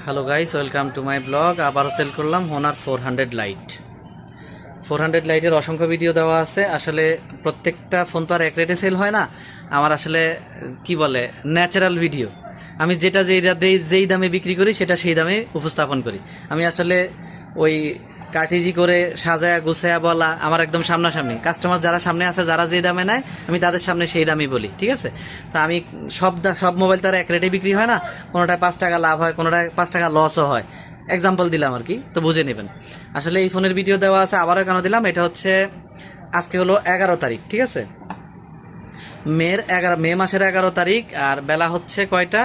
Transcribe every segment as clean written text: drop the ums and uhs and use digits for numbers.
Hello guys, welcome to my blog. আবারও sell করলাম Honor 400 light. 400 লাইটের অসংখ্য ভিডিও দেওয়া আছে। আসলে প্রত্যেকটা ফোন তো আর এক রেটে সেল হয় না। আমার আসলে কি বলে ন্যাচারাল ভিডিও, আমি যেটা যেই দামে বিক্রি করি সেটা সেই দামে উপস্থাপন করি। আমি আসলে ওই কাটিজি করে সাজায়া গুছায়া বলা আমার একদম সামনাসামনি। কাস্টমার যারা সামনে আছে, যারা যে দামে নেয়, আমি তাদের সামনে সেই দামই বলি, ঠিক আছে? তা আমি সব মোবাইল তো আর এক রেটে বিক্রি হয় না। কোনোটায় 5 টাকা লাভ হয়, কোনোটায় 5 টাকা লসও হয়। এক্সাম্পল দিলাম আর কি, তো বুঝে নেবেন। আসলে এই ফোনের ভিডিও দেওয়া আছে, আবারও কেন দিলাম, এটা হচ্ছে আজকে হলো 11 তারিখ, ঠিক আছে? মে মাসের 11 তারিখ। আর বেলা হচ্ছে কয়টা?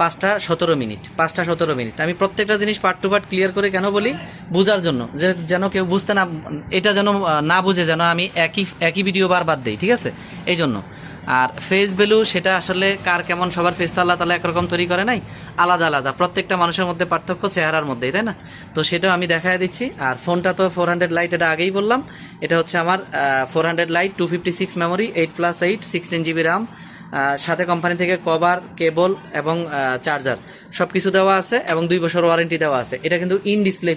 5টা 17 মিনিট। 5টা 17 মিনিট। আমি প্রত্যেকটা জিনিস পার্ট টু পার্ট ক্লিয়ার করে কেন বলি? বোঝার জন্য, যে যেন কেউ বুঝতে না, এটা যেন না বুঝে, যেন আমি একই ভিডিও বারবার দিই, ঠিক আছে? এই জন্য। আর ফেস ভ্যালু সেটা আসলে কার কেমন, সবার ফেস তো আল্লাহ তাআলা একরকম তৈরি করে নাই, আলাদা আলাদা। প্রত্যেকটা মানুষের মধ্যে পার্থক্য চেহারার মধ্যেই, তাই না? তো সেটাও আমি দেখাই দিচ্ছি। আর ফোনটা তো 400 লাইট, এটা আগেই বললাম। এটা হচ্ছে আমার 400 লাইট, 256 মেমোরি, 8+8, 16 GB RAM। সাথে কোম্পানি থেকে কভার, কেবল এবং চার্জার সব কিছু দেওয়া আছে, এবং 2 বছর ওয়ারেন্টি দেওয়া আছে। এটা কিন্তু ইন ডিসপ্লে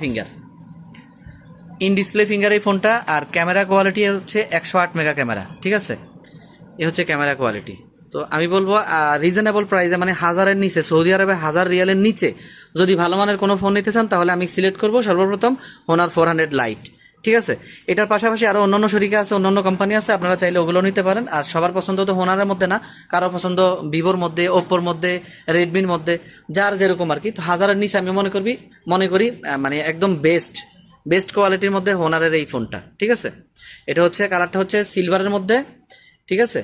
ফিঙ্গার এই ফোনটা। আর ক্যামেরা কোয়ালিটি হচ্ছে 108 মেগা ক্যামেরা, ঠিক আছে? এ হচ্ছে ক্যামেরা কোয়ালিটি। তো আমি বলবো রিজনেবল প্রাইসে, মানে 1000-এর নিচে, সৌদি আরবে 1000 রিয়ালের নিচে যদি ভালো মানের কোনো ফোন নিতে চান, তাহলে আমি সিলেক্ট করবো সর্বপ্রথম হোনার 400 লাইট, ঠিক আছে? এটার পাশাপাশি আরও অন্যান্য শরিকা আছে, অন্যান্য কোম্পানি আছে, আপনারা চাইলে ওগুলো নিতে পারেন। আর সবার পছন্দ তো হোনারের মধ্যে না, কারো পছন্দ ভিভোর মধ্যে, ওপ্পোর মধ্যে, রেডমির মধ্যে, যার যেরকম আর কি। তো 1000-এর নিচে আমি মনে করি মানে একদম বেস্ট কোয়ালিটির মধ্যে হোনারের এই ফোনটা, ঠিক আছে? এটা হচ্ছে কালারটা হচ্ছে সিলভারের মধ্যে, ঠিক আছে?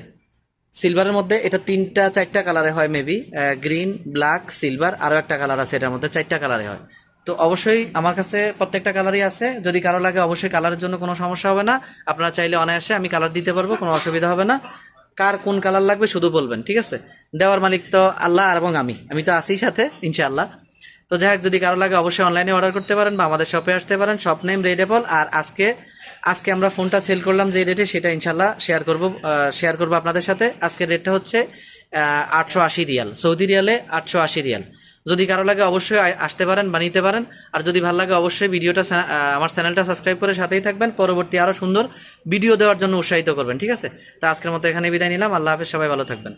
সিলভারের মধ্যে এটা 3টা 4টা কালারে হয় মেবি, গ্রিন, ব্ল্যাক, সিলভার, আরও একটা কালার আছে, এটার মধ্যে 4টা কালারে হয়। তো অবশ্যই আমার কাছে প্রত্যেকটা কালারই আছে। যদি কারো লাগে, অবশ্যই কালারের জন্য কোনো সমস্যা হবে না। আপনারা চাইলে অনায়াসে আমি কালার দিতে পারবো, কোনো অসুবিধা হবে না। কার কোন কালার লাগবে শুধু বলবেন, ঠিক আছে? দেওয়ার মালিক তো আল্লাহ, এবং আমি তো আছি সাথে, ইনশাআল্লাহ। তো যাই হোক, যদি কারো লাগে অবশ্যই অনলাইনে অর্ডার করতে পারেন বা আমাদের শপে আসতে পারেন। Shop name red apple. আর আজকে আমরা ফোনটা সেল করলাম যে রেটে, সেটা ইনশাল্লাহ শেয়ার করবো আপনাদের সাথে। আজকের রেটটা হচ্ছে 880 রিয়াল, সৌদি রিয়ালে 880 রিয়াল। যদি কারো লাগে অবশ্যই আসতে পারেন বা নিতে পারেন। আর যদি ভালো লাগে, অবশ্যই আমার চ্যানেলটা সাবস্ক্রাইব করে সাথেই থাকবেন। পরবর্তী আরও সুন্দর ভিডিও দেওয়ার জন্য উৎসাহিত করবেন, ঠিক আছে? তো আজকের মতো এখানে বিদায় নিলাম। আল্লাহ হাফেজ, সবাই ভালো থাকবেন।